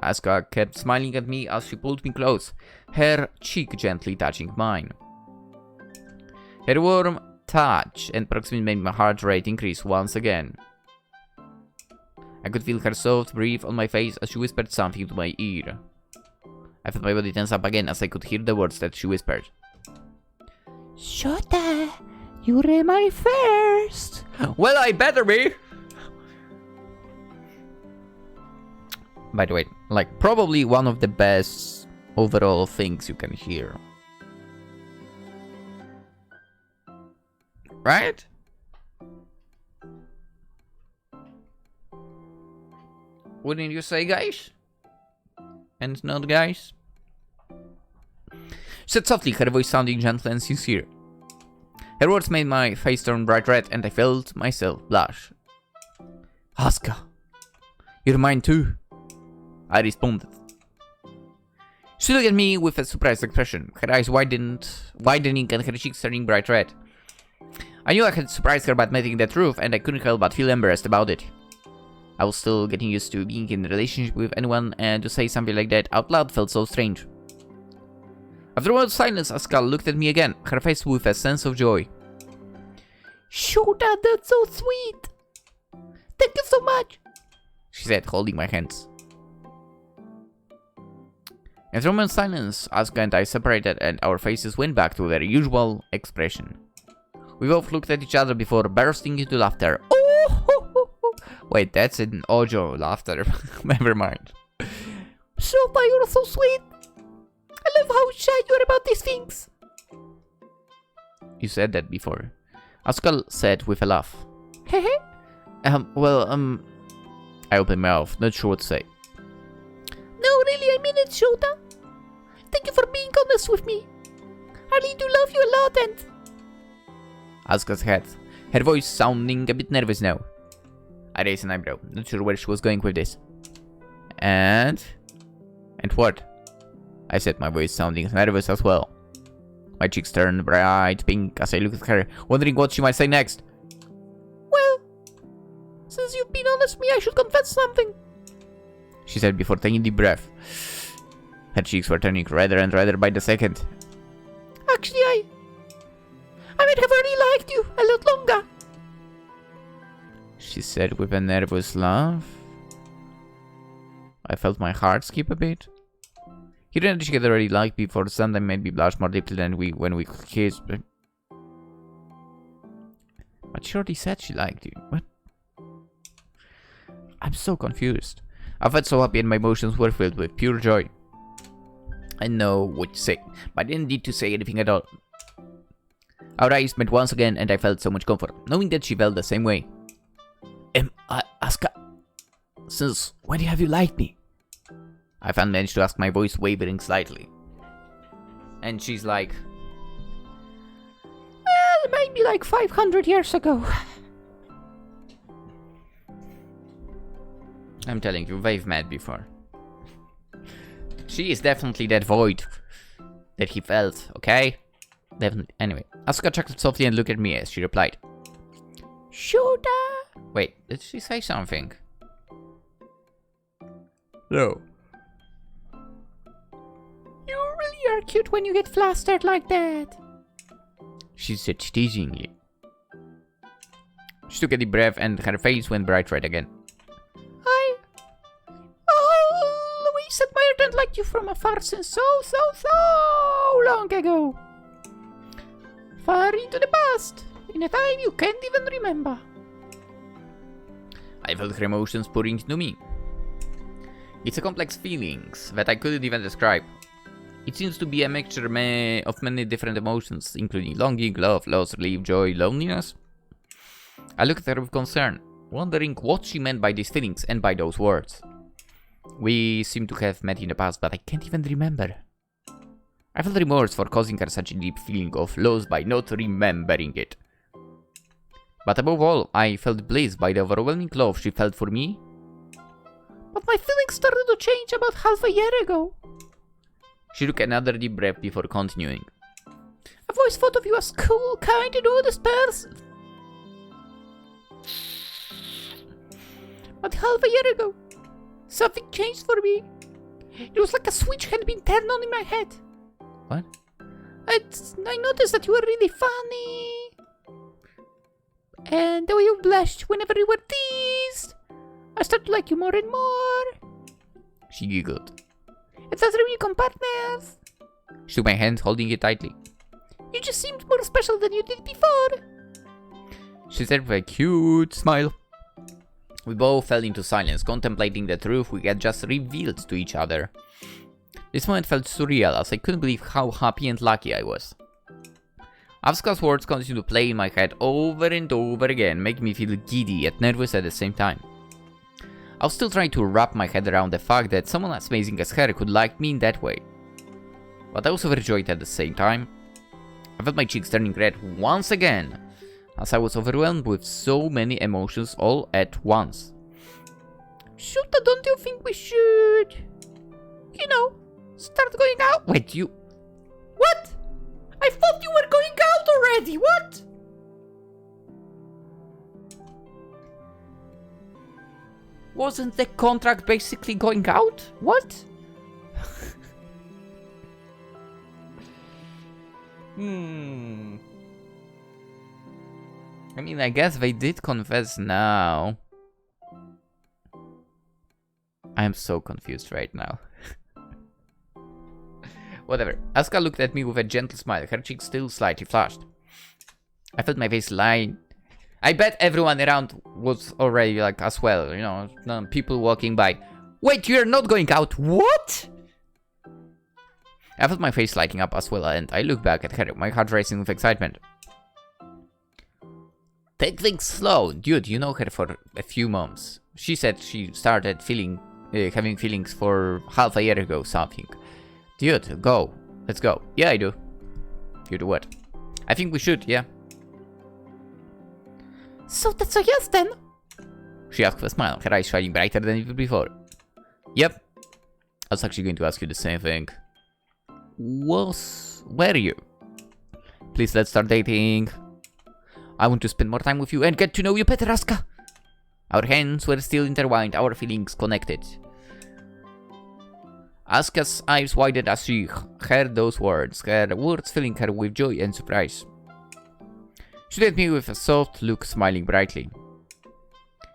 Asuka kept smiling at me as she pulled me close, her cheek gently touching mine. Her warm touch and proximity made my heart rate increase once again. I could feel her soft breath on my face as she whispered something to my ear. I felt my body tense up again as I could hear the words that she whispered. Shota, you're my first. Well, I better be! By the way, like, probably one of the best overall things you can hear. Right? Wouldn't you say, guys? And not guys? She said softly, her voice sounding gentle and sincere. Her words made my face turn bright red and I felt myself blush. Asuka, you're mine too, I responded. She looked at me with a surprised expression, her eyes widening and her cheeks turning bright red. I knew I had surprised her by admitting the truth, and I couldn't help but feel embarrassed about it. I was still getting used to being in a relationship with anyone, and to say something like that out loud felt so strange. After a while of silence, Asuka looked at me again, her face with a sense of joy. Shota, that's so sweet. Thank you so much, she said, holding my hands. After a moment's silence, Asuka and I separated and our faces went back to their usual expression. We both looked at each other before bursting into laughter. Oh! Wait, that's an Ojo laughter. Never mind. Shota, you're so sweet. I love how shy you are about these things. You said that before. Asuka said with a laugh. Hehe. I opened my mouth, not sure what to say. No, really, I mean it, Shota. Thank you for being honest with me. I really do love you a lot, and... Asuka's head, her voice sounding a bit nervous now. I raised an eyebrow, not sure where she was going with this. And what? I said, my voice sounding nervous as well. My cheeks turned bright pink as I looked at her, wondering what she might say next. Well, since you've been honest with me, I should confess something, she said before taking a deep breath. Her cheeks were turning redder and redder by the second. Actually, I might have already liked you a lot longer, she said with a nervous laugh. I felt my heart skip a bit. He didn't she had already liked me for some time, made me blush more deeply than when we kissed. But she already said she liked you. What? I'm so confused. I felt so happy and my emotions were filled with pure joy. I know what to say, but I didn't need to say anything at all. Our eyes met once again and I felt so much comfort, knowing that she felt the same way. Asuka, since when have you liked me? I finally managed to ask, my voice wavering slightly. And she's like... Well, maybe like 500 years ago. I'm telling you, they've met before. She is definitely that void that he felt, okay? Definitely. Anyway, Asuka chuckled softly and looked at me as she replied. Shota! Wait, did she say something? No. You really are cute when you get flustered like that, she said teasingly. She took a deep breath and her face went bright red again. I always admired and liked you from afar since so long ago. Far into the past, in a time you can't even remember. I felt her emotions pouring into me. It's a complex feelings that I couldn't even describe. It seems to be a mixture of many different emotions, including longing, love, loss, relief, joy, loneliness. I looked at her with concern, wondering what she meant by these feelings and by those words. We seem to have met in the past, but I can't even remember. I felt remorse for causing her such a deep feeling of loss by not remembering it. But above all, I felt bliss by the overwhelming love she felt for me. But my feelings started to change about half a year ago. She took another deep breath before continuing. I've always thought of you as cool, kind, and honest person. But half a year ago, something changed for me. It was like a switch had been turned on in my head. What? I noticed that you were really funny. And the way you blushed whenever you were teased. I started to like you more and more. She giggled. It's as if we become partners. She took my hand, holding it tightly. You just seemed more special than you did before, she said with a cute smile. We both fell into silence, contemplating the truth we had just revealed to each other. This moment felt surreal, as I couldn't believe how happy and lucky I was. Asuka's words continued to play in my head over and over again, making me feel giddy yet nervous at the same time. I was still trying to wrap my head around the fact that someone as amazing as her could like me in that way. But I was overjoyed at the same time. I felt my cheeks turning red once again, as I was overwhelmed with so many emotions all at once. Shota, don't you think we should, start going out? Wait, you... What? I thought you were going out already, what? Wasn't the contract basically going out? What? I mean, I guess they did confess now. I am so confused right now. Whatever. Asuka looked at me with a gentle smile, her cheeks still slightly flushed. I felt my face lying. I bet everyone around was already like as well, people walking by. Wait, you're not going out? What? I felt my face lighting up as well, and I looked back at her, my heart racing with excitement. Take things slow. Dude, you know her for a few months. She said she started having feelings for half a year ago, something. Dude, go. Let's go. Yeah, I do. You do what? I think we should, yeah. So that's a yes then? She asked with a smile, her eyes shining brighter than ever before. Yep. I was actually going to ask you the same thing. Were you? Please, let's start dating. I want to spend more time with you and get to know you better, Asuka. Our hands were still intertwined, our feelings connected. Asuka's eyes widened as she heard those words, her words filling her with joy and surprise. She looked at me with a soft look, smiling brightly.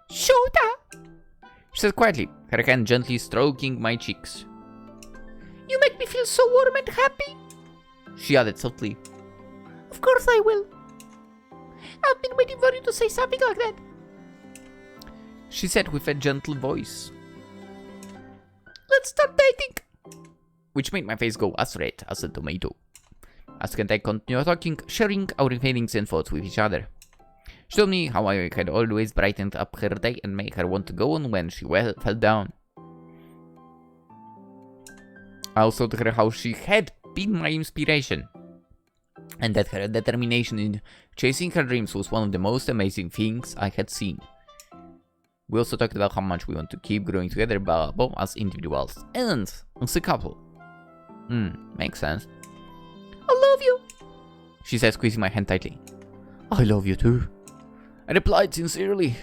Shota! She said quietly, her hand gently stroking my cheeks. You make me feel so warm and happy. She added softly. Of course I will. I've been waiting for you to say something like that. She said with a gentle voice. Let's start dating. Which made my face go as red as a tomato. Asuka and I continued talking, sharing our feelings and thoughts with each other. She told me how I had always brightened up her day and made her want to go on when she fell down. I also told her how she had been my inspiration, and that her determination in chasing her dreams was one of the most amazing things I had seen. We also talked about how much we want to keep growing together both as individuals and as a couple. Makes sense. I love you, she said, squeezing my hand tightly. I love you too, I replied sincerely.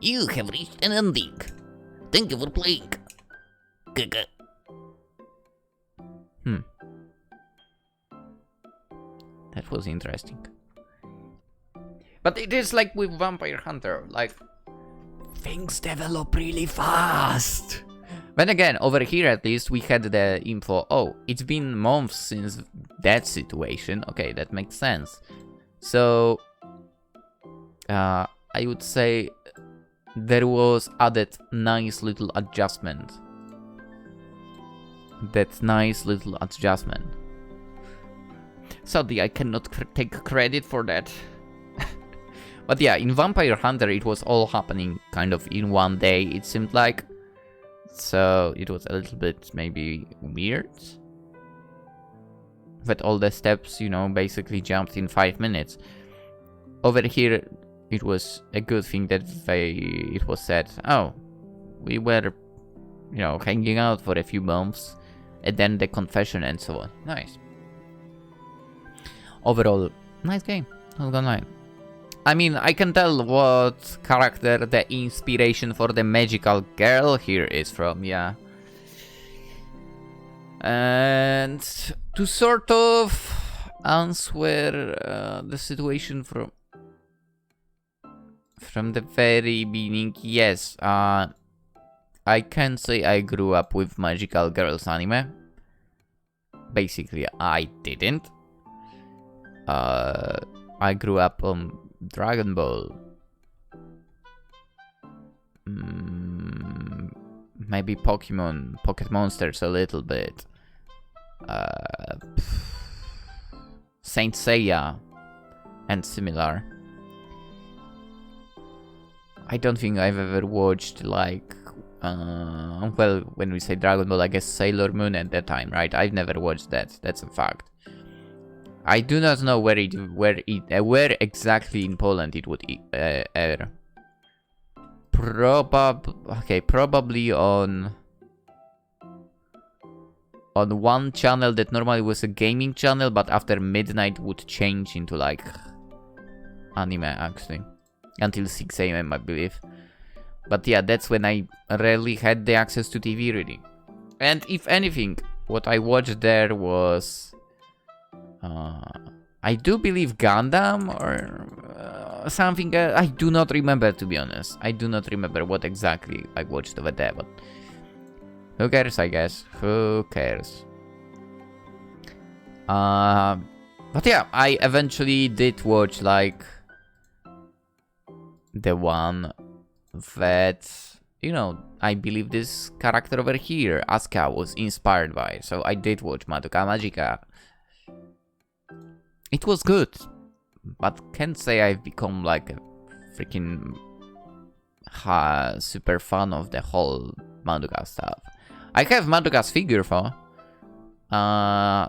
You have reached an ending. Thank you for playing. That was interesting. But it is like with Vampire Hunter, like, things develop really fast. But again, over here at least, we had the info, oh, it's been months since that situation. Okay, that makes sense. So, I would say there was added nice little adjustment. That nice little adjustment. Sadly, I cannot take credit for that. But yeah, in Vampire Hunter, it was all happening kind of in one day, it seemed like. So it was a little bit maybe weird. That all the steps, you know, basically jumped in 5 minutes. Over here, it was a good thing that it was said, oh, we were, you know, hanging out for a few months, and then the confession and so on. Nice. Overall, nice game, not gonna lie. I mean, I can tell what character the inspiration for the magical girl here is from, yeah. And to sort of answer the situation from the very beginning, yes, I can say I grew up with magical girls anime. Basically, I didn't. I grew up on Dragon Ball. Maybe Pokemon, Pocket Monsters a little bit. Saint Seiya and similar. I don't think I've ever watched like well, when we say Dragon Ball, I guess Sailor Moon at that time, right? I've never watched that. That's a fact. I do not know where exactly in Poland it would air. Probably on one channel that normally was a gaming channel, but after midnight would change into like anime actually, until 6 AM I believe. But yeah, that's when I rarely had the access to TV really. And if anything, what I watched there was I do believe Gundam or something. I do not remember, to be honest. I do not remember what exactly I watched over there, but who cares, I guess. Who cares? But yeah, I eventually did watch like the one that, you know, I believe this character over here, Asuka, was inspired by. So I did watch Madoka Magica. It was good, but can't say I've become like a freaking super fan of the whole Madoka stuff. I have Madoka's figure for, to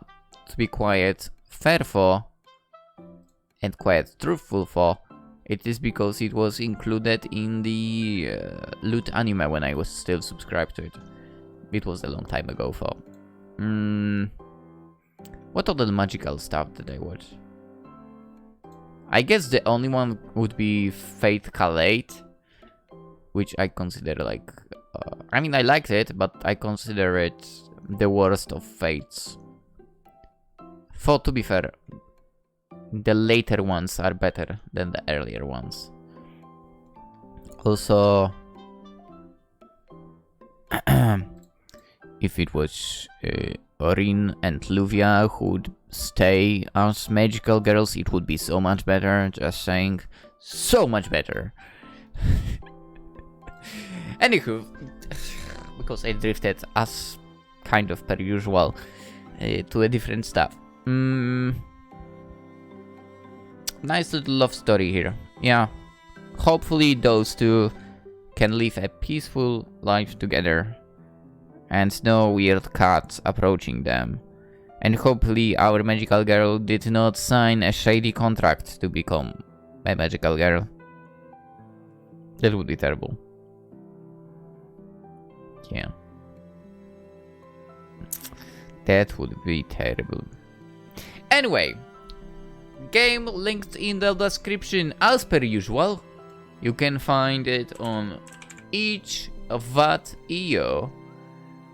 be quite fair for, and quite truthful for. It is because it was included in the loot anime when I was still subscribed to it. It was a long time ago for. What other magical stuff did I watch? I guess the only one would be Fate Calate, which I consider like... I mean, I liked it, but I consider it the worst of Fates. For, to be fair, the later ones are better than the earlier ones. Also, if it was Rin and Luvia who would stay as magical girls, it would be so much better. Just saying, so much better. Anywho, because I drifted as kind of per usual to a different stuff. Nice little love story here. Yeah, hopefully those two can live a peaceful life together and no weird cats approaching them. And hopefully our magical girl did not sign a shady contract to become a magical girl. That would be terrible. Yeah. That would be terrible. Anyway, game linked in the description as per usual. You can find it on itch.io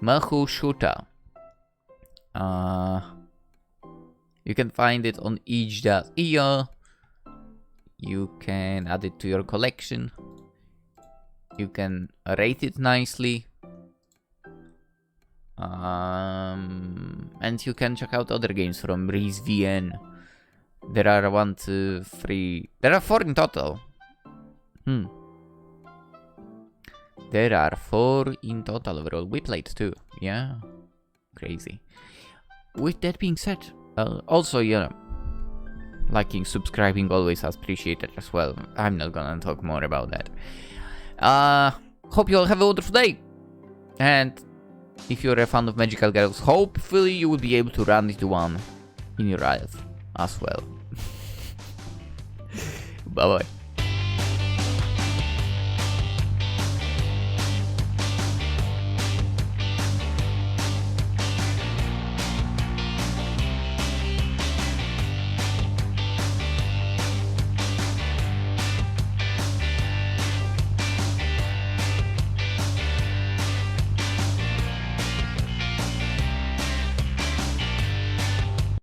Mahou Shoujo. You can find it on itch.io. You can add it to your collection. You can rate it nicely. And you can check out other games from ReeseVN. There are 1, 2, 3. There are 4 in total. There are 4 in total overall. We played 2. Yeah. Crazy. With that being said, also, yeah, liking, subscribing always appreciated as well. I'm not gonna talk more about that. Hope you all have a wonderful day. And if you're a fan of magical girls, hopefully you will be able to run into one in your life as well. Bye bye.